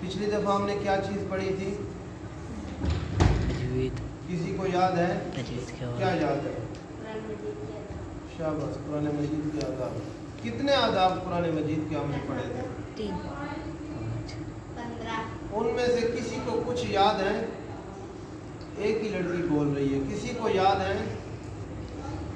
पिछली दफ़ा हमने क्या चीज़ पढ़ी थी? तजवीद। किसी को याद है? तजवीद क्या याद है? शाबाश, कुरान मजीद के आदाब। कितने आदाब कुरान मजीद के हमने पढ़े थे? 3। उनमें से किसी को कुछ याद है? एक ही लड़की बोल रही है। किसी को याद है?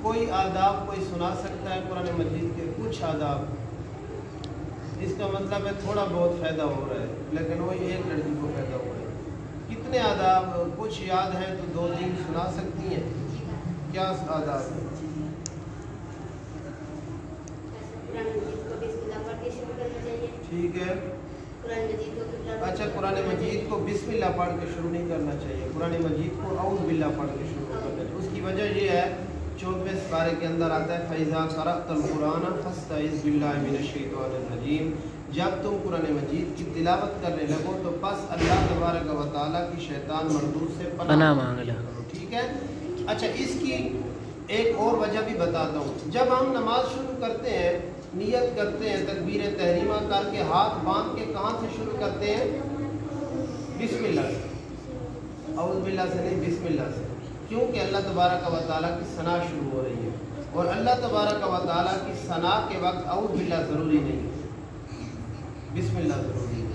कोई आदाब कोई सुना सकता है कुरान मजीद के? कुछ आदाब। इसका मतलब है थोड़ा बहुत फ़ायदा हो रहा है, लेकिन वही एक लड़की को फ़ायदा हुआ है। कितने आदाब कुछ याद है तो 2-3 सुना सकती हैं? क्या आदाब है? ठीक है। अच्छा, कुरान मजीद को बिस्मिल्लाह पढ़ के शुरू नहीं करना चाहिए, कुरान मजीद को औज़ बिल्लाह पढ़ के शुरू करना चाहिए। उसकी वजह ये है, 14वें पारे के अंदर आता है फ़ैज़ा क़रअतल कुरान फ़स्तइज़ बिल्लाहि मिनश शैतानिर रजीम। जब तुम कुरान मजीद की तिलावत करने लगो तो बस अल्लाह तबारक व तआला की शैतान मरदूद से पनाह मांग लो। ठीक है। अच्छा, इसकी एक और वजह भी बताता हूँ। जब हम नमाज शुरू करते हैं, नियत करते हैं, तकबीर तहरीमा करके हाथ बांध के कहाँ से शुरू करते हैं? बिस्मिल्लाह से। औज़ बिल्लाह से नहीं, बिस्मिल्लाह से। क्योंकि अल्लाह तबारक व तआला की सना शुरू हो रही है, और अल्लाह तबारक व तआला की सना के वक्त औज़ बिल्लाह ज़रूरी नहीं है, बिस्मिल्लाह ज़रूरी है।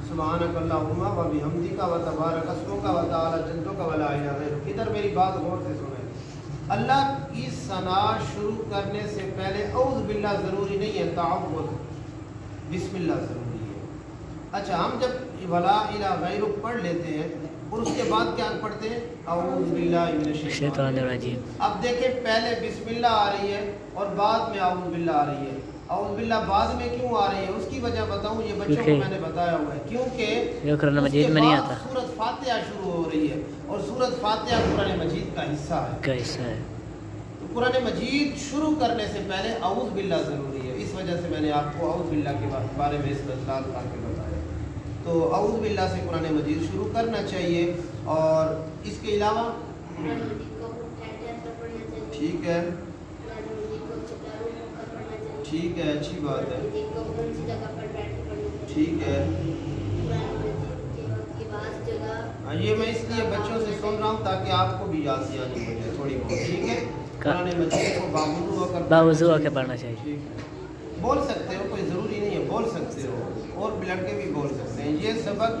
सुब्हानक अल्लाहुम्मा व बिहम्दिका व तबारक अस्मुका व तआला जद्दुका व ला इलाहा गैरुक। इधर मेरी बात गौर से सुने। अल्लाह की सना शुरू करने से पहले औज़ बिल्लाह ज़रूरी नहीं है, तअव्वुज़ बिस्मिल्लाह ज़रूरी है। अच्छा, हम जब वला इलाहा गैरुक पढ़ लेते हैं और उसके बाद क्या पढ़ते हैं? औज़ु बिल्लाहि मिनश शैतानिर रजीम। अब देखें, पहले बिस्मिल्लाह आ रही है और बाद में औज़ु बिल्लाह आ रही है। औज़ु बिल्लाह बाद में क्यों आ रही है? उसकी वजह बताऊं, ये बच्चों को मैंने बताया हुआ है। क्योंकि कुरान मजीद में नहीं आता, सूरत फातिहा शुरू हो रही है, और सूरत फातिहा कुरान मजीद का हिस्सा है। तो कुरान मजीद शुरू करने से पहले औज़ु बिल्लाह ज़रूरी है। इस वजह से मैंने आपको औज़ु बिल्लाह के बारे में इस्तेदलाल करके बताया। तो औज़ु बिल्लाह से कुरान मजीद शुरू करना चाहिए। और इसके अलावा ठीक है, ठीक है, अच्छी बात है, ठीक है। हाँ, ये मैं इसलिए बच्चों से सुन रहा हूँ ताकि आपको भी याद आनी हो जाए थोड़ी बहुत। ठीक है, कुरान मजीद को बावुज़ू होकर पढ़ना चाहिए। ठीक है, बोल सकते हो, कोई ज़रूरी नहीं है, बोल सकते हो, और लड़के भी बोल सकते हैं। ये सबक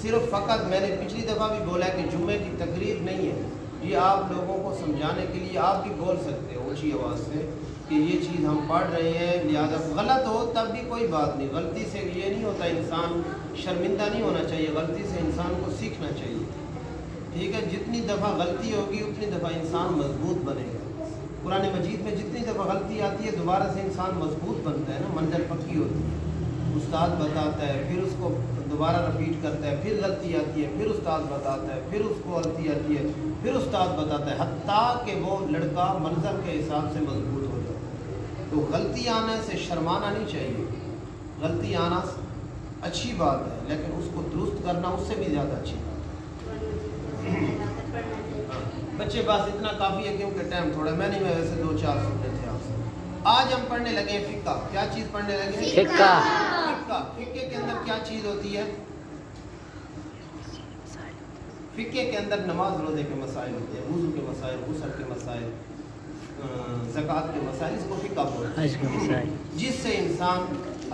सिर्फ फ़कत मैंने पिछली दफ़ा भी बोला कि जुम्मे की तकरीर नहीं है, ये आप लोगों को समझाने के लिए आप भी बोल सकते हो ऊँची आवाज़ से कि ये चीज़ हम पढ़ रहे हैं, लिहाजा गलत हो तब भी कोई बात नहीं। गलती से ये नहीं होता, इंसान शर्मिंदा नहीं होना चाहिए, गलती से इंसान को सीखना चाहिए। ठीक है, जितनी दफ़ा गलती होगी उतनी दफ़ा इंसान मजबूत बनेगा। कुरान मजीद में जितनी दफ़ा गलती आती है दोबारा से इंसान मजबूत बनता है ना, मंजिल पक्की होती है। उस्ताद बताता है, फिर उसको दोबारा रिपीट करता है, फिर गलती आती है, फिर उस्ताद बताता है, फिर उसको गलती आती है, फिर उस्ताद बताता है, हत्ता कि वो लड़का मंजर के हिसाब से मजबूत हो जाए। तो गलती आने से शर्माना नहीं चाहिए, गलती आना अच्छी बात है, लेकिन उसको दुरुस्त करना उससे भी ज़्यादा अच्छी बात है। बच्चे बस इतना काफ़ी है क्योंकि टाइम थोड़ा, मैं वैसे 2-4 सुनने थे आपसे। आज हम पढ़ने लगे हैं फ़िक़्ह। क्या चीज़ पढ़ने लगे हैं? फ़िक़्ह के अंदर क्या चीज़ होती है? फ़िक़्ह के अंदर नमाज रोज़े के मसाइल होते हैं, वुज़ू के मसाइल, गुस्ल के मसाइल, ज़कात के मसाइल, इसको फ़िक़्ह बोलते हैं, जिससे इंसान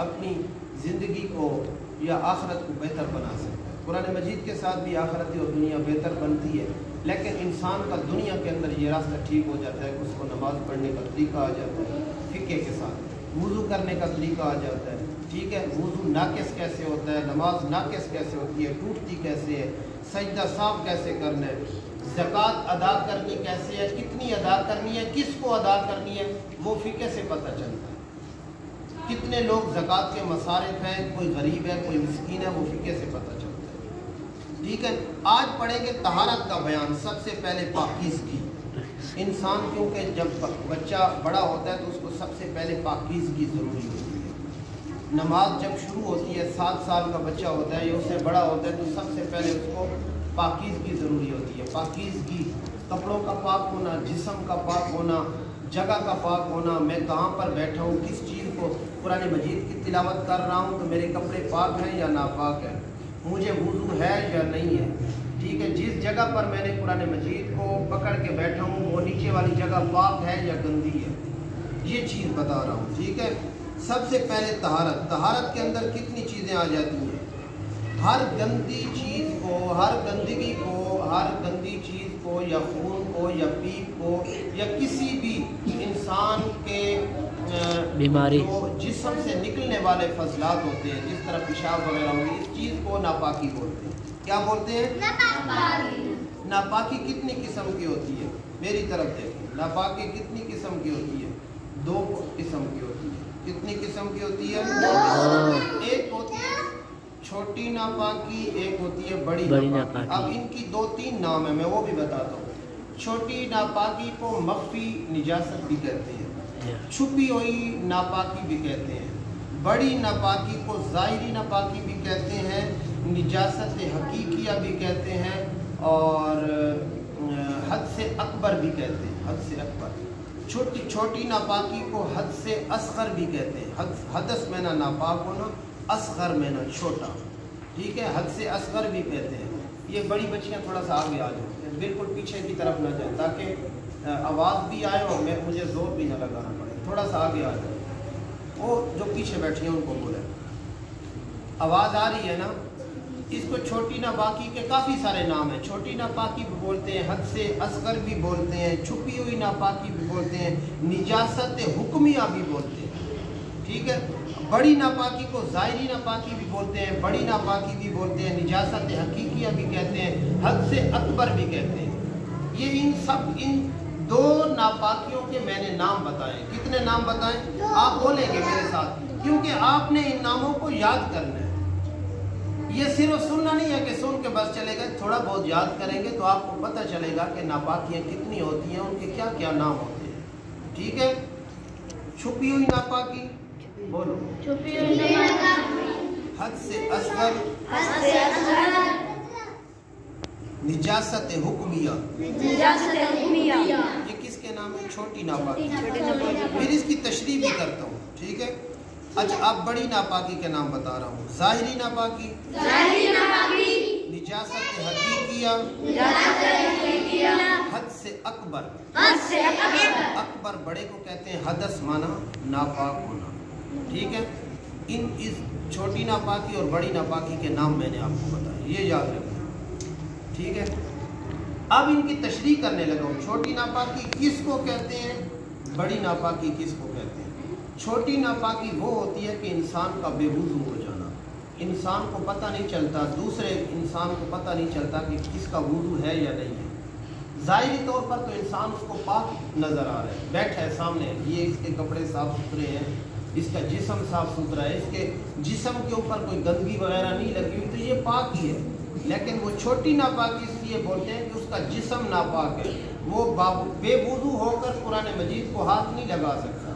अपनी ज़िंदगी को या आखिरत को बेहतर बना सकता है। कुरान मजीद के साथ भी आखिरत और दुनिया बेहतर बनती है, लेकिन इंसान का दुनिया के अंदर ये रास्ता ठीक हो जाता है कि उसको नमाज़ पढ़ने का तरीका आ जाता है, फ़िक़्ह के साथ वुज़ू करने का तरीका आ जाता है। ठीक है, वुज़ू नाक़िस कैसे होता है, नमाज नाक़िस कैसे होती है, टूटती कैसे है, सजदा साफ कैसे करना है, ज़कात अदा करनी कैसे है, कितनी अदा करनी है, किसको अदा करनी है, वो फ़िक़्ह से पता चलता है। कितने लोग ज़कात के मसारिफ हैं, कोई गरीब है, कोई मिस्कीन है, वो फ़िक़्ह से पता चलता है। ठीक है, आज पढ़ेंगे तहारत का बयान। सबसे पहले पाकीज़गी। इंसान क्योंकि जब बच्चा बड़ा होता है तो उसको सबसे पहले पाकीज़गी ज़रूरी होती है। नमाज जब शुरू होती है, 7 साल का बच्चा होता है या उससे बड़ा होता है तो सबसे पहले उसको पाकीज़गी ज़रूरी होती है। पाकीज़गी, कपड़ों का पाक होना, जिस्म का पाक होना, जगह का पाक होना, मैं कहाँ पर बैठा हूँ, किस चीज़ को कुरान मजीद की तिलावत कर रहा हूँ तो मेरे कपड़े पाक हैं या नापाक हैं। मुझे वुज़ू है या नहीं है। ठीक है, जिस जगह पर मैंने कुरान मजीद को पकड़ के बैठा हूँ वो नीचे वाली जगह पाक है या गंदी है, ये चीज़ बता रहा हूँ। ठीक है, सबसे पहले तहारत। तहारत के अंदर कितनी चीज़ें आ जाती हैं? हर गंदी चीज़ को, हर गंदगी को, हर गंदी चीज़ को या खून को या पीप को या किसी भी इंसान के बीमारी जो जिस्म से निकलने वाले फजलात होते हैं, जिस तरह पेशाब वगैरह होगी, इस चीज़ को नापाकी बोलते हैं। क्या बोलते हैं? नापाकी। नापाकी कितनी किस्म की होती है? मेरी तरफ देखिए, नापाकी कितनी किस्म की होती है? 2 किस्म की होती है। कितनी किस्म की होती है? 2। एक होती है छोटी नापाकी, एक होती है बड़ी नापाकी। अब इनकी 2-3 नाम है, मैं वो भी बताता हूँ। छोटी नापाकी को मख्फी निजासत भी कहते हैं, छुपी हुई नापाकी भी कहते हैं। बड़ी नापाकी को ज़ाहिरी नापाकी भी कहते हैं, निजासत हकीकिया भी कहते हैं, और हद से अकबर भी कहते हैं। हद से अकबर। छोटी नापाकी को हद से असगर भी कहते हैं। हदस में ना नापाक होना, असगर में ना छोटा। ठीक है, हद से असगर भी कहते हैं। ये बड़ी बच्चियाँ थोड़ा सा आगे आ जाए, बिल्कुल पीछे की तरफ ना जाए, ताकि आवाज़ भी आए और मुझे ज़ोर भी ना लगाना पड़े। थोड़ा सा आगे आ जाए, वो जो पीछे बैठी हैं उनको बोले। आवाज़ आ रही है ना? इसको छोटी नापाकी के काफ़ी सारे नाम हैं। छोटी नापाकी भी बोलते हैं, हद से असगर भी बोलते हैं, छुपी हुई नापाकी भी बोलते हैं, निजासत हुक्मिया भी बोलते हैं। ठीक है, बड़ी नापाकी को ज़ाहिरी नापाकी भी बोलते हैं, बड़ी नापाकी भी बोलते हैं, निजासत हकीकिया भी कहते हैं, हद से अकबर भी कहते हैं। ये इन 2 नापाकियों के मैंने नाम बताए। कितने नाम बताएं? आप बोलेंगे मेरे साथ, क्योंकि आपने इन नामों को याद करना है। ये सिर्फ सुनना नहीं है कि सुन के बस चले गए, थोड़ा बहुत याद करेंगे तो आपको पता चलेगा कि नापाकियाँ कितनी होती हैं, उनके क्या क्या नाम होते हैं। ठीक है, छुपी हुई नापाकी बोलो। छुपी हुई नापाकी, हद से असगर, निजासत हुक्मिया, ये किसके नाम है? छोटी नापाकी। फिर इसकी तशरीह भी करता हूँ। ठीक है, अच्छा अब बड़ी नापाकी के नाम बता रहा हूँ। ज़ाहिरी नापाकी, निजासत हकीकिया, हद से अकबर। अकबर बड़े को कहते हैं, हदस माना नापाक होना। ठीक है, इस छोटी नापाकी और बड़ी नापाकी के नाम मैंने आपको बताया, ये याद रखना। ठीक है, अब इनकी तशरीह करने लगा हूँ। छोटी नापाकी किसको कहते हैं, बड़ी नापाकी किसको कहते हैं? छोटी नापाकी वो होती है कि इंसान का बेवुज़ू हो जाना। इंसान को पता नहीं चलता, दूसरे इंसान को पता नहीं चलता कि किसका वुज़ू है या नहीं है। ज़ाहिरी तौर पर तो इंसान उसको पाक नज़र आ रहा है, बैठा है सामने, ये इसके कपड़े साफ़ सुथरे हैं, इसका जिस्म साफ़ सुथरा है, इसके जिस्म के ऊपर कोई गंदगी वगैरह नहीं लगी हुई, तो ये पाक ही है। लेकिन वो छोटी नापाकी इसलिए बोलते हैं कि उसका जिस्म नापाक है, वो बेवुज़ू होकर कुरान मजीद को हाथ नहीं लगा सकता।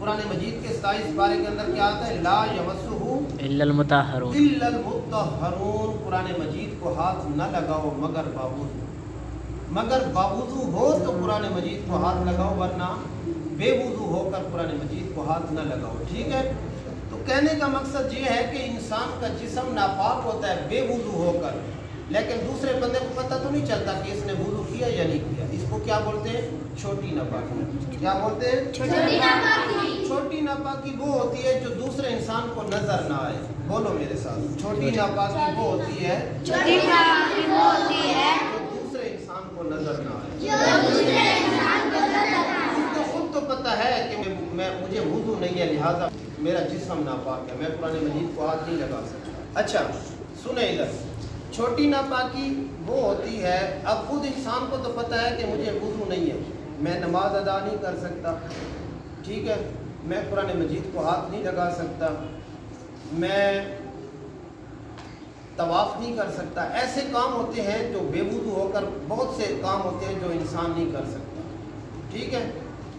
कुरान मजीद के 27 पारे के अंदर क्या आता है? ला यमस्सुहु इल्लल मुतahharun, कुरान मजीद को हाथ न लगाओ मगर बावुज़ू। मगर बावुज़ू हो तो कुरान मजीद को हाथ लगाओ, वरना बेवुज़ू होकर कुरान मजीद को हाथ न लगाओ। ठीक है, तो कहने का मकसद ये है कि इंसान का जिस्म नापाक होता है बेवुज़ू होकर, लेकिन दूसरे बंदे को पता तो नहीं चलता कि इसने वुज़ू किया या नहीं किया। इसको क्या बोलते हैं? छोटी नापाकी। क्या बोलते हैं? छोटी नापाकी। छोटी नापाकी वो होती है जो दूसरे इंसान को नजर ना आए। बोलो मेरे साथ, छोटी नापाकी वो होती है, छोटी नापाकी वो होती है जो दूसरे इंसान को नजर ना आए। उसको खुद तो पता है कि मुझे वुज़ू नहीं है, लिहाजा मेरा जिस्म नापाक है, मैं कुरान मजीद को हाथ नहीं लगा सकता। अच्छा सुने इधर, छोटी नापाकी वो होती है, अब खुद इंसान को तो पता है कि मुझे वुज़ू नहीं है, मैं नमाज अदा नहीं कर सकता, ठीक है, मैं कुरान मजीद को हाथ नहीं लगा सकता, मैं तवाफ़ नहीं कर सकता। ऐसे काम होते हैं जो बेवुज़ू होकर, बहुत से काम होते हैं जो इंसान नहीं कर सकता। ठीक है,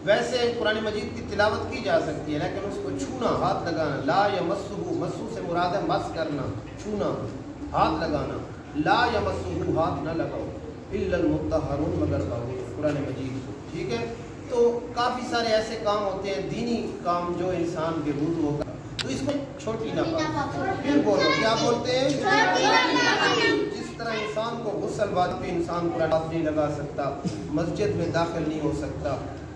वैसे कुरान मजीद की तिलावत की जा सकती है, लेकिन उसको छूना, हाथ लगाना, ला यमस्सुहु, मस्सु से मुराद है मस करना, छूना, हाथ लगाना, ला यमस्सुहु, हाथ न लगाओ, इल्लल मुतहहरुन, मगर बावुज़ू, कुरान मजीद को। ठीक है, तो काफ़ी सारे ऐसे काम होते हैं, दीनी काम, जो इंसान बेवुज़ू होगा, तो इसमें छोटी नापाकी। फिर बोलो क्या बोलते हैं? طرح इंसान को गुस्ल बाद पे इंसान कुरान नहीं लगा सकता, मस्जिद में दाखिल नहीं हो सकता,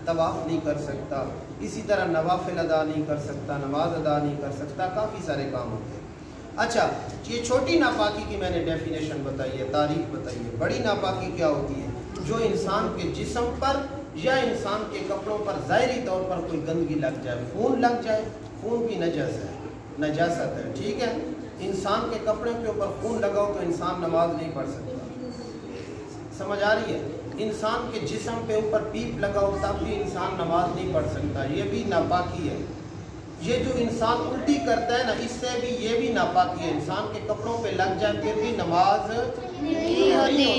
तवाफ़ नहीं कर सकता, इसी तरह नवाफिल अदा नहीं कर सकता, नमाज अदा नहीं कर सकता, काफ़ी सारे काम होते हैं। अच्छा, ये छोटी नापाकी की मैंने डेफिनेशन बताई है, तारीफ बताई है। बड़ी नापाकी क्या होती है? जो इंसान के जिस्म पर या इंसान के कपड़ों पर ज़ाहिरी तौर पर कोई गंदगी लग जाए, खून लग जाए, खून की नजासत है, ठीक है। इंसान के कपड़े के ऊपर खून लगाओ तो इंसान नमाज नहीं पढ़ सकता, समझ आ रही है? इंसान के जिस्म पे ऊपर पीप लगाओ तब भी इंसान नमाज नहीं पढ़ सकता, ये भी नापाकी है। ये जो इंसान उल्टी करता है ना, इससे भी ये भी नापाकी है। इंसान के कपड़ों पे लग जाए फिर भी नमाज नहीं होती।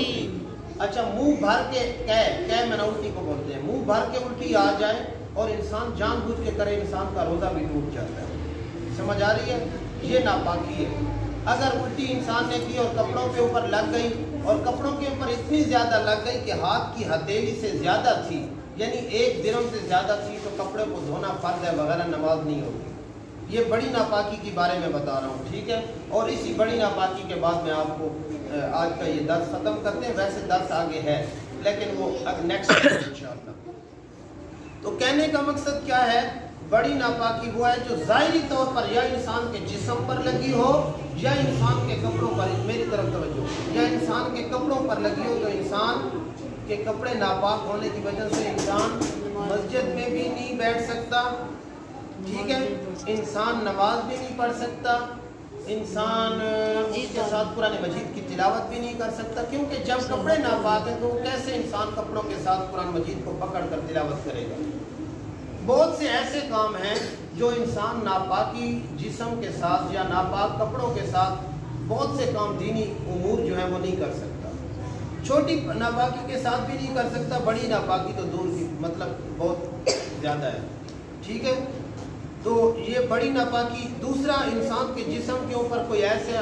अच्छा, मुंह भर के कह मैंने उल्टी को बोलते हैं, मुंह भर के उल्टी आ जाए और इंसान जानबूझ के करे, इंसान का रोज़ा भी टूट जाता है, समझ आ रही है? ये नापाकी है। अगर उल्टी इंसान ने की और कपड़ों के ऊपर लग गई और कपड़ों के ऊपर इतनी ज़्यादा लग गई कि हाथ की हथेली से ज़्यादा थी, यानी 1 दिरहम से ज़्यादा थी, तो कपड़े को धोना फर्ज है, वगैरह नमाज नहीं होगी। ये बड़ी नापाकी के बारे में बता रहा हूँ, ठीक है। और इसी बड़ी नापाकी के बाद में आपको आज का ये दर्स ख़त्म करते हैं। वैसे दर्स आगे है लेकिन वो नेक्स्ट इंशाअल्लाह। तो कहने का मकसद क्या है? बड़ी नापाकी वो है जो ज़ाहिरी तौर पर या इंसान के जिस्म पर लगी हो या इंसान के कपड़ों पर, मेरी तरफ तवज्जो, या इंसान के कपड़ों पर लगी हो। तो इंसान के कपड़े नापाक होने की वजह से इंसान मस्जिद में भी नहीं बैठ सकता, ठीक है, इंसान नमाज भी नहीं पढ़ सकता, इंसान उसके साथ कुरान मजीद की तिलावत भी नहीं कर सकता, क्योंकि जब कपड़े नापाक हैं तो कैसे इंसान कपड़ों के साथ कुरान मजीद को पकड़ कर तिलावत करेगा? बहुत से ऐसे काम हैं जो इंसान नापाकी जिस्म के साथ या नापाक कपड़ों के साथ बहुत से काम दीनी उमूर जो है वो नहीं कर सकता। छोटी नापाकी के साथ भी नहीं कर सकता, बड़ी नापाकी तो दूर की, मतलब बहुत ज़्यादा है, ठीक है। तो ये बड़ी नापाकी। दूसरा, इंसान के जिस्म के ऊपर कोई ऐसे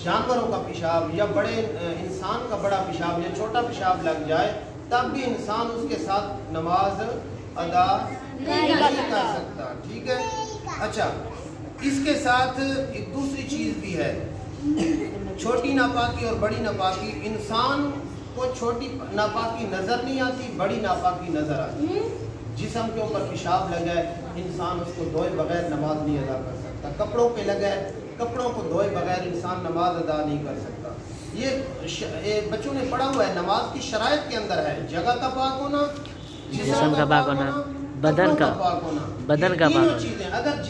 जानवरों का पेशाब या बड़े इंसान का बड़ा पेशाब या छोटा पेशाब लग जाए तब भी इंसान उसके साथ नमाज अदा नहीं कर सकता, ठीक है। अच्छा, इसके साथ एक दूसरी चीज़ भी है, छोटी नापाकी और बड़ी नापाकी। इंसान को छोटी नापाकी नज़र नहीं आती, बड़ी नापाकी नज़र आती। जिस्म के ऊपर पेशाब लगा है, इंसान उसको धोए बगैर नमाज नहीं अदा कर सकता। कपड़ों पे लगा है, कपड़ों को धोए बगैर इंसान नमाज अदा नहीं कर सकता। ये बच्चों ने पढ़ा हुआ है, नमाज की शराइत के अंदर है जगह का पाक होना, जिस्म का पाक होना, बदन का पाक होना, बदन का पाक चीज़ें। अगर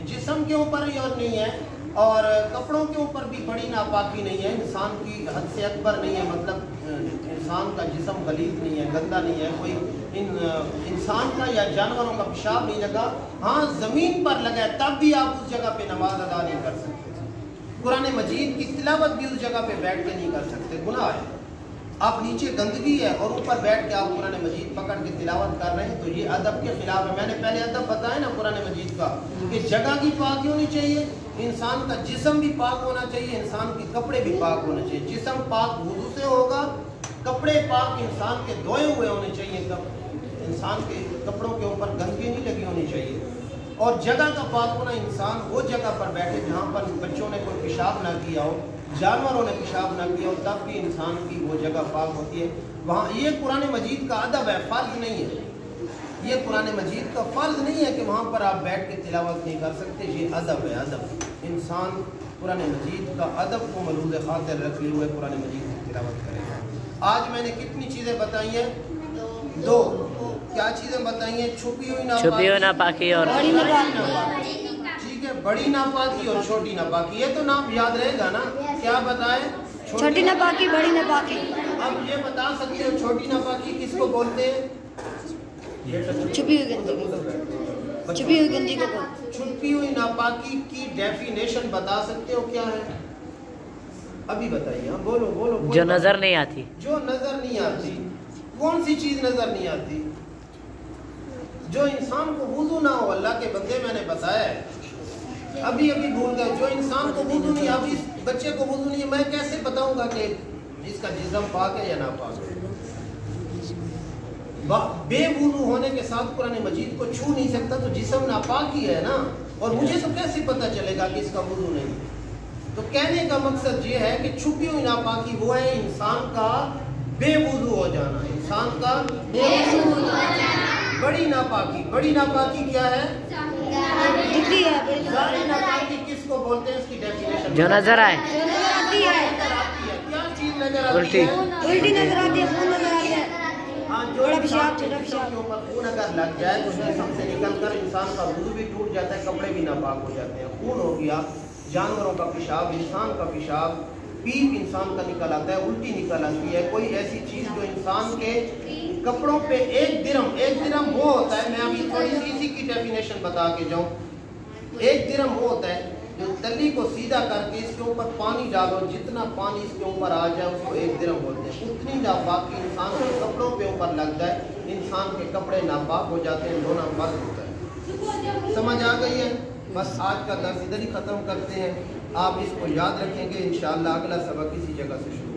जिस्म के ऊपर ही और नहीं है और कपड़ों के ऊपर भी बड़ी नापाकी नहीं है, इंसान की हद से अकबर नहीं है, मतलब इंसान का जिस्म गलीज नहीं है, गंदा नहीं है, कोई इंसान का या जानवरों का पेशाब नहीं लगा, हाँ ज़मीन पर लगा है, तब भी आप उस जगह पे नमाज अदा नहीं कर सकते। कुरान मजीद की तिलावत भी उस जगह पे बैठ के नहीं कर सकते, गुनाह है। आप नीचे गंदगी है और ऊपर बैठ के आप कुरान मजीद पकड़ के तिलावत कर रहे हैं, तो ये अदब के खिलाफ है। मैंने पहले अदब बताया ना कुरान मजीद का, कि जगह की पाकी होनी चाहिए, इंसान का जिस्म भी पाक होना चाहिए, इंसान के कपड़े भी पाक होने चाहिए। जिस्म पाक वुज़ू से होगा, कपड़े पाक इंसान के धोए हुए होने चाहिए, इंसान के कपड़ों के ऊपर गंदगी नहीं लगी होनी चाहिए। और जगह का पाक होना, इंसान वो जगह पर बैठे जहाँ पर बच्चों ने कोई पेशाब ना किया हो, जानवरों ने पेशाब ना किया हो, तब भी इंसान की वो जगह पाक होती है वहाँ। ये कुरान मजीद का अदब है, फ़र्ज नहीं है। ये कुरान मजीद का फ़र्ज नहीं है कि वहाँ पर आप बैठ के तिलावत नहीं कर सकते, ये अदब है, अदब। इंसान कुरान मजीद का अदब को मलूज़ खातिर रखे हुए कुरान मजीद की तिलावत करेगा। आज मैंने कितनी चीज़ें बताई हैं? 2। क्या चीज़ें बताई हैं? छुपी हुई नापाकी और ठीक है, बड़ी नापाकी और छोटी नापाकी। ये तो नाम याद रहेगा ना, क्या बताए? छोटी नापाकी, बड़ी नापाकी। अब ये बता सकते हो छोटी नापाकी किसको बोलते हैं? छुपी हुई गंदगी, छुपी हुई गंदगी को। छुपी हुई नापाकी की डेफिनेशन बता सकते हो क्या है? अभी बताइए, हाँ बोलो बोलो। जो नजर नहीं आती, जो नजर नहीं आती। कौन सी चीज नजर नहीं आती? जो इंसान को वुज़ू ना हो। अल्लाह के बंदे, मैंने बताया है, अभी अभी भूल गए। जो इंसान को वुज़ू नहीं, अभी इस बच्चे को वुज़ू नहीं है, मैं कैसे बताऊंगा कि इसका जिस्म पाक है या ना पाक है? बेवुज़ू होने के साथ कुरान मजीद को छू नहीं सकता, तो जिस्म नापाक ही है ना। और मुझे तो कैसे पता चलेगा कि इसका वुज़ू नहीं है? तो कहने का मकसद ये है कि छुपी हुई नापाकी वो है इंसान का बेवुजू हो जाना, इंसान का बेवुजू हो जाना। बड़ी नापाकी क्या है? जारी नापाकी किसको बोलते हैं? इसकी डेफिनेशन जो नजर आए, क्या चीज नजर आती है? उल्टी नजर आती है, खून नजर आता है। हाँ, जो पेशाब के ऊपर खून अगर लग जाए तो जिस्म से निकलकर इंसान का वुज़ू भी टूट जाता है, कपड़े भी नापाक हो जाते हैं। खून हो गया, जानवरों का पेशाब, इंसान का पेशाब, पीप इंसान का निकल आता है, उल्टी निकल आती है, कोई ऐसी चीज जो इंसान के कपड़ों पे एक दिरहम वो होता है। मैं अभी थोड़ी सी इसी की डेफिनेशन बता के जाऊं। एक दिरहम वो होता है जो तली को सीधा करके इसके ऊपर पानी डालो, जितना पानी इसके ऊपर आ जाए उसको एक दिरहम बोलते हैं। उतनी नापाकी इंसान के कपड़ों पे ऊपर लग जाए, इंसान के कपड़े नापाक हो जाते हैं, धोना फर्ज होता है। समझ आ गई है? बस आज का दर्स इधर ही ख़त्म करते हैं। आप इसको याद रखेंगे, इंशाअल्लाह अगला सबक इसी जगह से शुरू